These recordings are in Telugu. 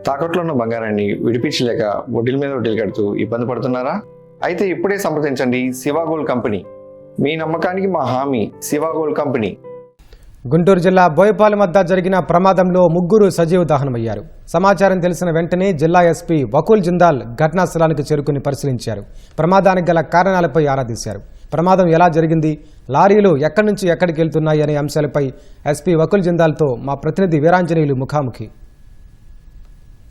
తాకట్లో ఉన్న బంగారాన్ని విడిపించలేక వడ్డీల మీద వడ్డీలు కడుతూ ఇబ్బంది పడుతున్నారా? అయితే ఇప్పుడే సంప్రదించండి శివ గోల్డ్ కంపెనీ. మీ నమ్మకానికి మా హామీ శివ గోల్డ్ కంపెనీ. గుంటూరు జిల్లా బోయపాలెం వద్ద జరిగిన ప్రమాదంలో ముగ్గురు సజీవ దహనమయ్యారు. సమాచారం తెలిసిన వెంటనే జిల్లా ఎస్పీ వకుల్ జిందాల్ ఘటనా స్థలానికి చేరుకుని పరిశీలించారు. ప్రమాదానికి గల కారణాలపై ఆరా తీశారు. ప్రమాదం ఎలా జరిగింది, లారీలు ఎక్కడి నుంచి ఎక్కడికి వెళ్తున్నాయి అనే అంశాలపై ఎస్పీ వకుల్ జిందాల్తో మా ప్రతినిధి వీరాంజనేయులు ముఖాముఖి.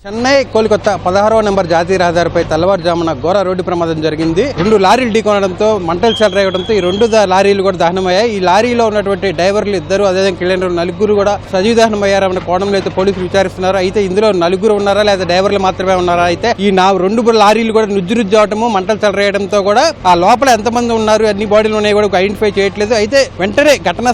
చెన్నై కోల్కతా 16వ నెంబర్ జాతీయ రహదారిపై తెల్లవారుజామున ఘోర రోడ్డు ప్రమాదం జరిగింది. 2 లారీలు ఢీకొనడంతో మంటలు చెలరేయడంతో ఈ 2 లారీలు కూడా దహనమయ్యాయి. ఈ లారీలో ఉన్నటువంటి డ్రైవర్లు 2 అదేవిధంగా క్లీనర్లు 4 కూడా సజీవ దహనమయ్యారన్న కోణంలో అయితే పోలీసులు విచారిస్తున్నారు. అయితే ఇందులో 4 ఉన్నారా లేదా డ్రైవర్లు మాత్రమే ఉన్నారా? అయితే ఈ 2 లారీలు కూడా నుజ్జు అవటము మంటలు చెలరేయడంతో కూడా ఆ లోపల ఎంతమంది ఉన్నారు, అన్ని బాడీలు ఉన్నాయి కూడా ఐడెంటిఫై చేయట్లేదు. అయితే వెంటనే ఘటన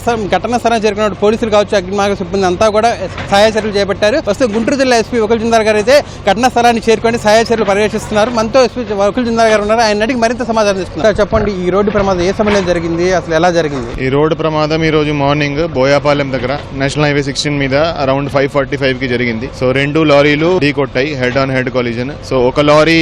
స్థలం జరిగిన పోలీసులు కావచ్చు, అగ్నిమార్గ సిబ్బంది అంతా కూడా సహాయ చర్యలు చేపట్టారు. ప్రస్తుతం గుంటూరు జిల్లా ఎస్పీ వకుల్ జిందాల్ గారు అయితే ఘటనా స్థలాన్ని చేరుకొని సహాయ చర్యలు పర్యవేక్షిస్తున్నారు. మనతో ఎస్పీ వకుల్ జిందాల్ గారు ఉన్నారు. ఆయన అడిగి మరింత సమాచారం ఇస్తున్నారు. చెప్పండి, ఈ రోడ్డు ప్రమాదం ఏ సమయంలో జరిగింది, అసలు ఎలా జరిగింది? ఈ రోడ్డు ప్రమాదం ఈ రోజు మార్నింగ్ బోయాపాలెం దగ్గర నేషనల్ హైవే 16 మీద అరౌండ్ 5:45 కి జరిగింది. సో 2 లారీలు ఢీ కొట్టాయి, head on head collision. So ఒక lorry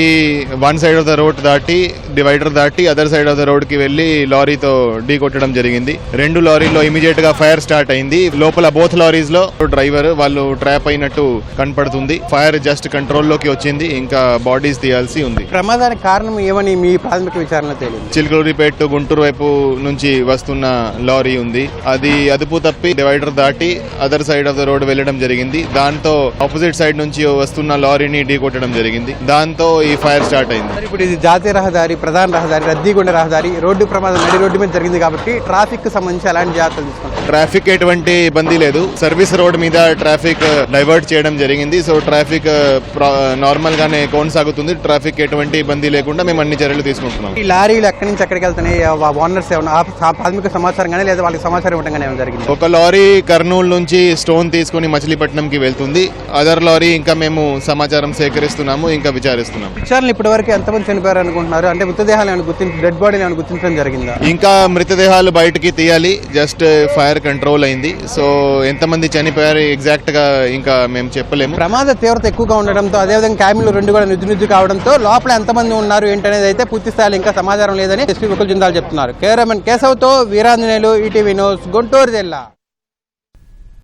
one side of the road దాటి డివైడర్ దాటి other side of the road కి వెళ్లి లారీతో ఢీ కొట్టడం జరిగింది. 2 లారీల్లో ఇమీడియట్ గా ఫైర్ స్టార్ట్ అయింది. లోపల బోత్ లారీస్ లో డ్రైవర్ వాళ్ళు ట్రాప్ అయినట్టు కనపడుతుంది. ఫైర్ జస్ట్ కంట్రోల్ లోకి వచ్చింది. ఇంకా బాడీస్ తీయాల్సి ఉంది. ప్రమాదానికి కారణం ఏమని మీ ప్రాథమిక విచారణ తెలియదు. చిలుకూరిపేట గుంటూరు వైపు నుంచి వస్తున్న లారీ ఉంది. అది అదుపు తప్పి డివైడర్ దాటి other side of the road వెళ్లడం జరిగింది. దాంతో ఆపోజిట్ సైడ్ నుంచి వస్తున్న లారీని ఢీ కొట్టడం జరిగింది. దాంతో ఈ ఫైర్ స్టార్ట్ అయింది. ఇప్పుడు ఇది జాతీయ రహదారి, ప్రధాన రహదారి, రద్దీగుండ రహదారి, రోడ్డు ప్రమాదం నడి రోడ్డు మీద జరిగింది కాబట్టి ట్రాఫిక్ కు సంబంధించి ఎలాంటి జాగ్రత్తలు తీసుకుంటారు? ట్రాఫిక్ ఎటువంటి ఇబ్బంది లేదు. సర్వీస్ రోడ్ మీద ట్రాఫిక్ డైవర్ట్ చేయడం జరిగింది. సో ట్రాఫిక్ నార్మల్ గానే కొనసాగుతుంది. ట్రాఫిక్ ఎటువంటి ఇబ్బంది లేకుండా మేము అన్ని చర్యలు తీసుకుంటున్నాం. ఈ లారీలు ఎక్కడి నుంచి ఎక్కడికి వెళ్తున్నాయి, ఓనర్స్ ఏమన్నా ప్రాథమిక సమాచారం కానీ లేదా వాళ్ళకి సమాచారం ఇవ్వడం ఏమైనా జరిగింది? ఒక లారీ కర్నూలు నుంచి స్టోన్ తీసుకుని మచిలీపట్నంకి వెళ్తుంది. అదర్ లారీ ఇంకా మేము సమాచారం సేకరిస్తున్నాము, ఇంకా విచారిస్తున్నాము. విచారణ ఇప్పటి వరకు ఎంతమంది చనిపోయారు అనుకుంటున్నారు? అంటే మృతదేహాలు ఏమైనా డెడ్ బాడీ ఏమైనా గుర్తించడం జరిగిందా? ఇంకా మృతదేహాలు బయటికి తీయాలి. జస్ట్ ఫైర్ కంట్రోల్ అయింది. సో ఎంతమంది చనిపోయారు ఎగ్జాక్ట్ గా ఇంకా మేము చెప్పలేము. ప్రమాద తీవ్రత ఎక్కువగా ఉండడంతో అదేవిధంగా క్యాబిన్లు 2 కూడా నుజ్జు కావడంతో లోపల ఎంతమంది ఉన్నారు ఏంటనేది అయితే పూర్తి స్థాయిలో ఇంకా సమాచారం లేదని ఎస్పీ వకుల్ జిందాల్ చెప్తున్నారు. కెమెరామెన్ కేశవ్తో వీరాంజనేయులు, ఈటీవీ న్యూస్, గుంటూరు జిల్లా.